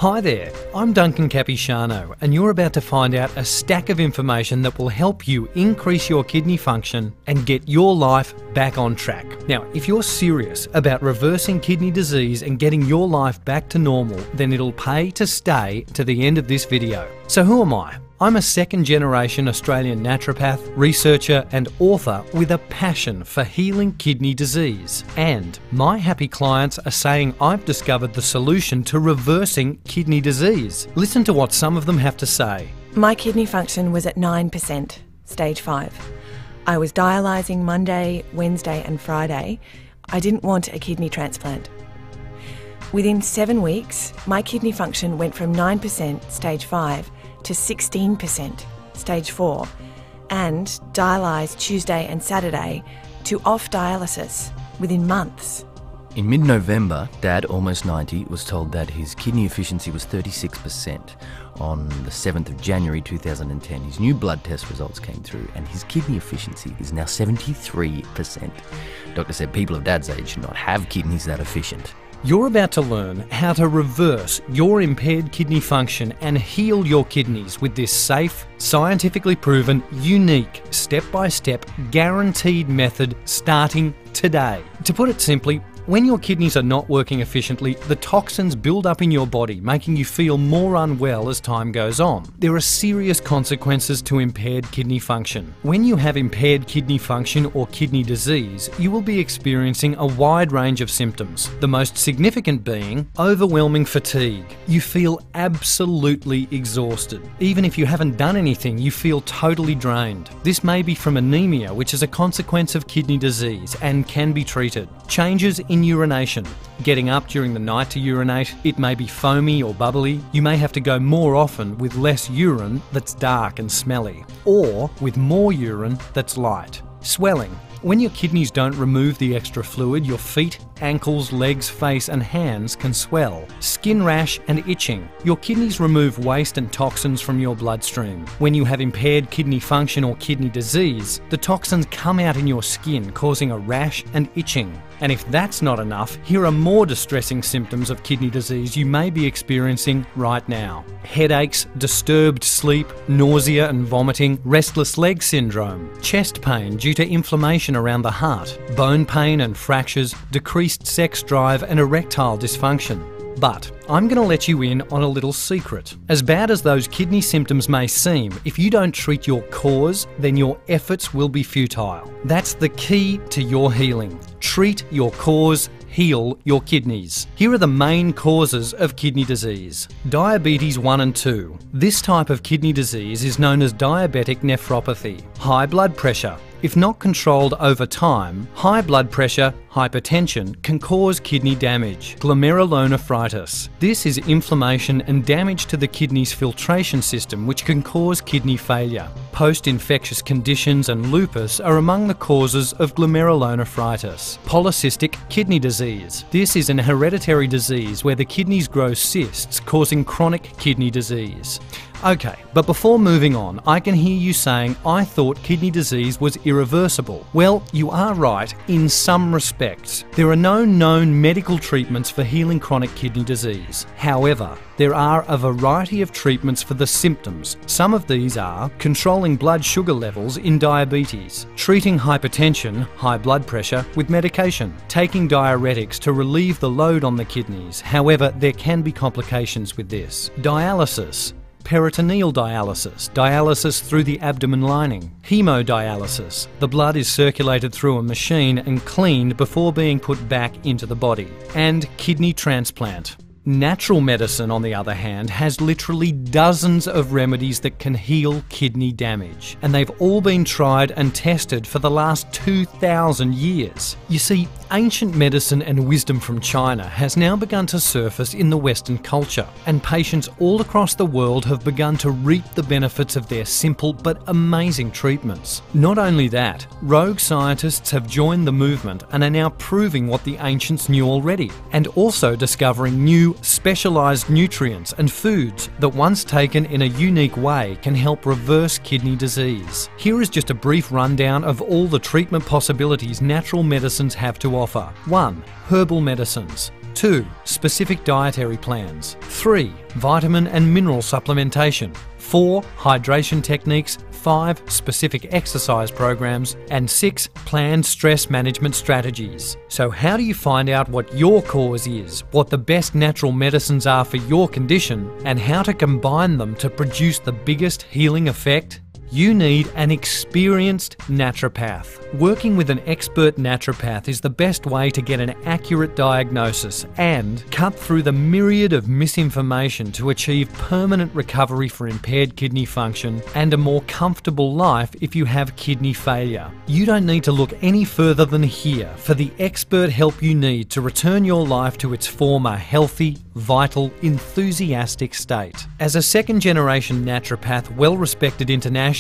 Hi there, I'm Duncan Capisciano, and you're about to find out a stack of information that will help you increase your kidney function and get your life back on track. Now, if you're serious about reversing kidney disease and getting your life back to normal, then it'll pay to stay to the end of this video. So who am I? I'm a second-generation Australian naturopath, researcher and author with a passion for healing kidney disease. And my happy clients are saying I've discovered the solution to reversing kidney disease. Listen to what some of them have to say. My kidney function was at 9%, stage 5. I was dialysing Monday, Wednesday and Friday. I didn't want a kidney transplant. Within 7 weeks, my kidney function went from 9%, stage 5, to 16%, stage 4, and dialysed Tuesday and Saturday to off dialysis within months. In mid-November, Dad, almost 90, was told that his kidney efficiency was 36%. On the 7th of January 2010, his new blood test results came through and his kidney efficiency is now 73%. Doctor said people of Dad's age should not have kidneys that efficient. You're about to learn how to reverse your impaired kidney function and heal your kidneys with this safe, scientifically proven, unique, step-by-step, guaranteed method starting today. To put it simply, when your kidneys are not working efficiently, the toxins build up in your body, making you feel more unwell as time goes on. There are serious consequences to impaired kidney function. When you have impaired kidney function or kidney disease, you will be experiencing a wide range of symptoms, the most significant being overwhelming fatigue. You feel absolutely exhausted. Even if you haven't done anything, you feel totally drained. This may be from anemia, which is a consequence of kidney disease and can be treated. Changes in urination. Getting up during the night to urinate, it may be foamy or bubbly. You may have to go more often with less urine that's dark and smelly, or with more urine that's light. Swelling. When your kidneys don't remove the extra fluid, your feet, ankles, legs, face and hands can swell. Skin rash and itching. Your kidneys remove waste and toxins from your bloodstream. When you have impaired kidney function or kidney disease, the toxins come out in your skin, causing a rash and itching. And if that's not enough, here are more distressing symptoms of kidney disease you may be experiencing right now. Headaches, disturbed sleep, nausea and vomiting, restless leg syndrome, chest pain due to inflammation around the heart, bone pain and fractures, decreased sex drive and erectile dysfunction. But I'm going to let you in on a little secret. As bad as those kidney symptoms may seem, if you don't treat your cause, then your efforts will be futile. That's the key to your healing. Treat your cause, heal your kidneys. Here are the main causes of kidney disease. Diabetes 1 and 2. This type of kidney disease is known as diabetic nephropathy. High blood pressure. If not controlled over time, high blood pressure, hypertension can cause kidney damage. Glomerulonephritis. This is inflammation and damage to the kidney's filtration system, which can cause kidney failure. Post-infectious conditions and lupus are among the causes of glomerulonephritis. Polycystic kidney disease. This is an hereditary disease where the kidneys grow cysts, causing chronic kidney disease. Okay, but before moving on, I can hear you saying, I thought kidney disease was irreversible. Well, you are right in some respects. There are no known medical treatments for healing chronic kidney disease. However, there are a variety of treatments for the symptoms. Some of these are controlling blood sugar levels in diabetes, treating hypertension, high blood pressure, with medication, taking diuretics to relieve the load on the kidneys. However, there can be complications with this. Dialysis. Peritoneal dialysis, dialysis through the abdomen lining. Hemodialysis, the blood is circulated through a machine and cleaned before being put back into the body. And kidney transplant. Natural medicine, on the other hand, has literally dozens of remedies that can heal kidney damage, and they've all been tried and tested for the last 2,000 years. You see, ancient medicine and wisdom from China has now begun to surface in the Western culture, and patients all across the world have begun to reap the benefits of their simple but amazing treatments. Not only that, rogue scientists have joined the movement and are now proving what the ancients knew already, and also discovering new specialised nutrients and foods that, once taken in a unique way, can help reverse kidney disease. Here is just a brief rundown of all the treatment possibilities natural medicines have to offer. 1. Herbal medicines. 2. Specific dietary plans. 3. Vitamin and mineral supplementation. 4. Hydration techniques. 5. Specific exercise programs. And 6. Planned stress management strategies. So how do you find out what your cause is, what the best natural medicines are for your condition, and how to combine them to produce the biggest healing effect? You need an experienced naturopath. Working with an expert naturopath is the best way to get an accurate diagnosis and cut through the myriad of misinformation to achieve permanent recovery for impaired kidney function and a more comfortable life if you have kidney failure. You don't need to look any further than here for the expert help you need to return your life to its former healthy, vital, enthusiastic state. As a second-generation naturopath, well respected internationally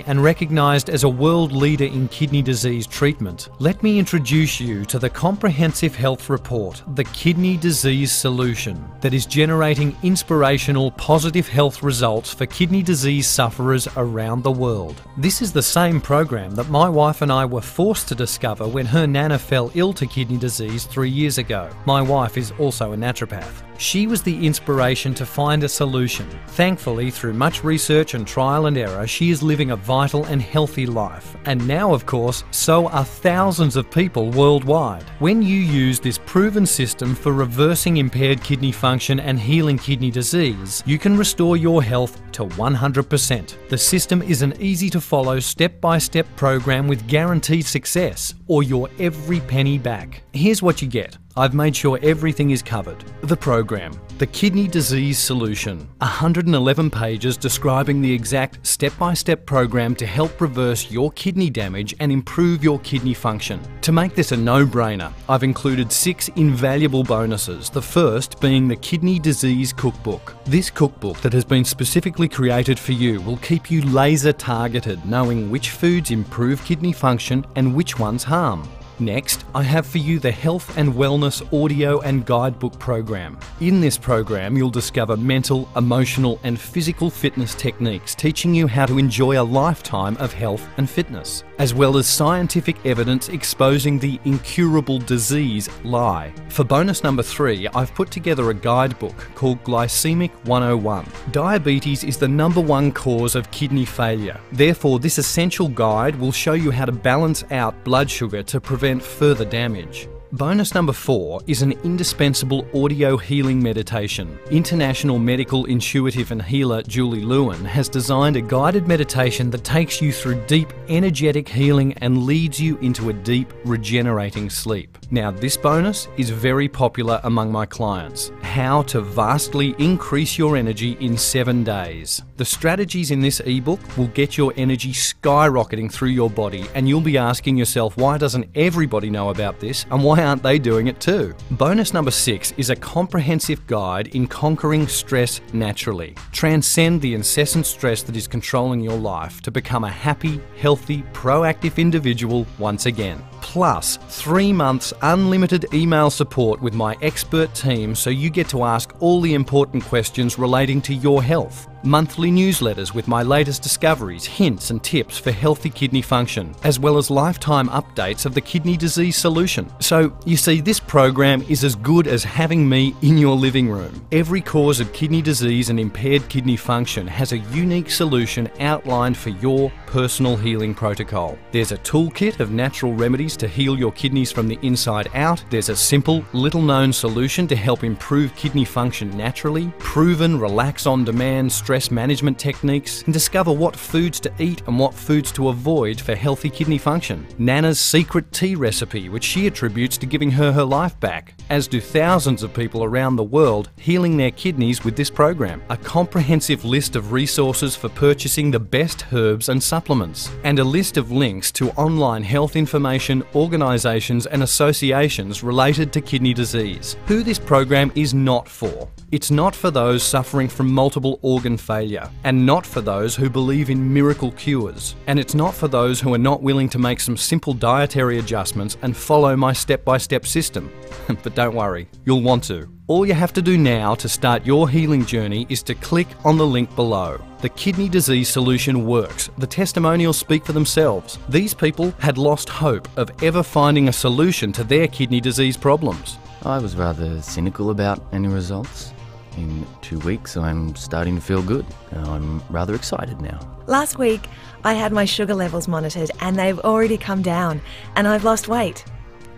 and recognised as a world leader in kidney disease treatment, let me introduce you to the comprehensive health report, The Kidney Disease Solution, that is generating inspirational, positive health results for kidney disease sufferers around the world. This is the same program that my wife and I were forced to discover when her nana fell ill to kidney disease 3 years ago. My wife is also a naturopath. She was the inspiration to find a solution. Thankfully, through much research and trial and error, she is living a vital and healthy life. And now, of course, so are thousands of people worldwide. When you use this proven system for reversing impaired kidney function and healing kidney disease, you can restore your health to 100%. The system is an easy-to-follow, step-by-step program with guaranteed success, or your every penny back. Here's what you get. I've made sure everything is covered. The program, The Kidney Disease Solution, 111 pages describing the exact step-by-step program to help reverse your kidney damage and improve your kidney function. To make this a no-brainer, I've included 6 invaluable bonuses, the first being the Kidney Disease Cookbook. This cookbook that has been specifically created for you will keep you laser-targeted, knowing which foods improve kidney function and which ones harm. Next, I have for you the Health and Wellness Audio and Guidebook program. In this program, you'll discover mental, emotional and physical fitness techniques, teaching you how to enjoy a lifetime of health and fitness, as well as scientific evidence exposing the incurable disease lie. For bonus number 3, I've put together a guidebook called Glycemic 101. Diabetes is the #1 cause of kidney failure. Therefore, this essential guide will show you how to balance out blood sugar to prevent further damage. Bonus number 4 is an indispensable audio healing meditation. International medical intuitive and healer Julie Lewin has designed a guided meditation that takes you through deep, energetic healing and leads you into a deep, regenerating sleep. Now, this bonus is very popular among my clients. How to vastly increase your energy in 7 days. The strategies in this ebook will get your energy skyrocketing through your body, and you'll be asking yourself, why doesn't everybody know about this, and why aren't they doing it too? Bonus number 6 is a comprehensive guide in conquering stress naturally. Transcend the incessant stress that is controlling your life to become a happy, healthy, proactive individual once again. Plus, 3 months unlimited email support with my expert team so you get to ask all the important questions relating to your health. Monthly newsletters with my latest discoveries, hints and tips for healthy kidney function, as well as lifetime updates of the Kidney Disease Solution. So, you see, this program is as good as having me in your living room. Every cause of kidney disease and impaired kidney function has a unique solution outlined for your personal healing protocol. There's a toolkit of natural remedies to heal your kidneys from the inside out. There's a simple, little-known solution to help improve kidney function naturally, proven relax-on-demand stress management techniques, and discover what foods to eat and what foods to avoid for healthy kidney function. Nana's secret tea recipe, which she attributes to giving her life back, as do thousands of people around the world healing their kidneys with this program. A comprehensive list of resources for purchasing the best herbs and supplements, and a list of links to online health information, organisations and associations related to kidney disease. Who this program is not for. It's not for those suffering from multiple organ failure, and not for those who believe in miracle cures, and it's not for those who are not willing to make some simple dietary adjustments and follow my step-by-step system. But don't worry, you'll want to. All you have to do now to start your healing journey is to click on the link below. The Kidney Disease Solution works. The testimonials speak for themselves. These people had lost hope of ever finding a solution to their kidney disease problems. I was rather cynical about any results. In 2 weeks, I'm starting to feel good. I'm rather excited now. Last week, I had my sugar levels monitored and they've already come down, and I've lost weight.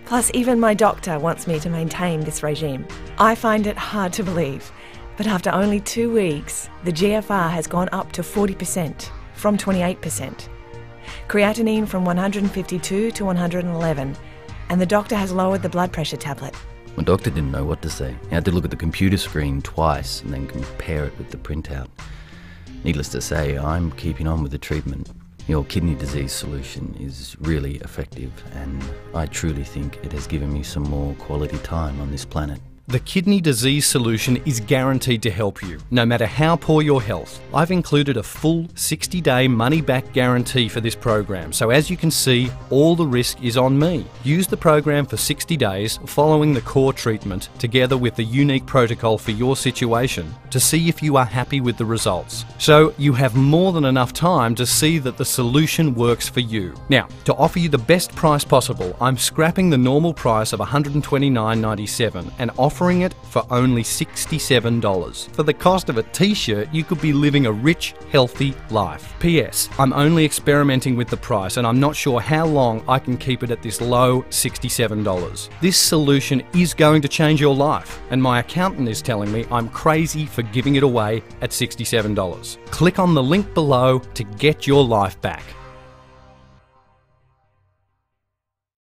Plus, even my doctor wants me to maintain this regime. I find it hard to believe, but after only 2 weeks, the GFR has gone up to 40% from 28%. Creatinine from 152 to 111, and the doctor has lowered the blood pressure tablet. My doctor didn't know what to say. He had to look at the computer screen twice and then compare it with the printout. Needless to say, I'm keeping on with the treatment. Your kidney disease solution is really effective, and I truly think it has given me some more quality time on this planet. The kidney disease solution is guaranteed to help you, no matter how poor your health. I've included a full 60-day money-back guarantee for this program, so as you can see, all the risk is on me. Use the program for 60 days following the core treatment, together with the unique protocol for your situation, to see if you are happy with the results. So you have more than enough time to see that the solution works for you. Now, to offer you the best price possible, I'm scrapping the normal price of $129.97 and offering it for only $67. For the cost of a t-shirt, you could be living a rich, healthy life. P.S. I'm only experimenting with the price and I'm not sure how long I can keep it at this low $67. This solution is going to change your life, and my accountant is telling me I'm crazy for giving it away at $67. Click on the link below to get your life back.